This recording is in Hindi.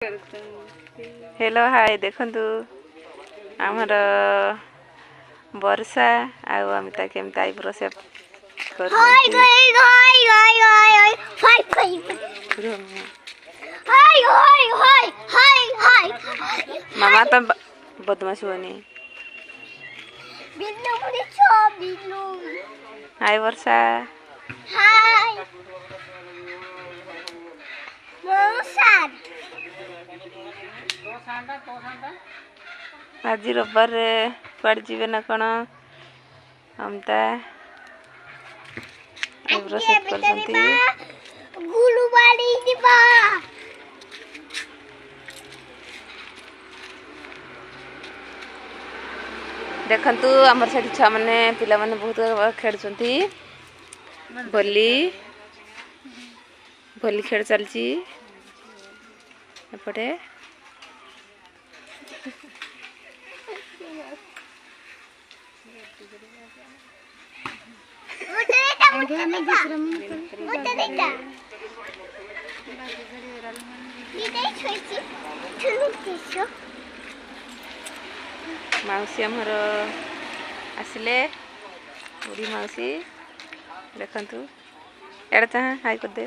हेलो हाय देखंतु आमर वर्षा आउ अमिता केमती आईब्रो सेप कर हाय हाय हाय हाय हाय हाय हाय हाय हाय हाय मामा तो बदमाश होनी। बिल्लू मुझे छो बिल्लू हाय वर्षा हाय मौसाद आज रविवार कुआड़े जीवे ना कौन अमिता आईब्रो सेप करछंती। गुलू बाड़ी दिबा देखंतु हमर साथी छुआ माने पिला माने बहुत खेलछंती भली भली खेल चलची एपटे मौसी आमर आसिले बुढ़ी मौसी देखंतु एड़ा चाह हाय कर दे।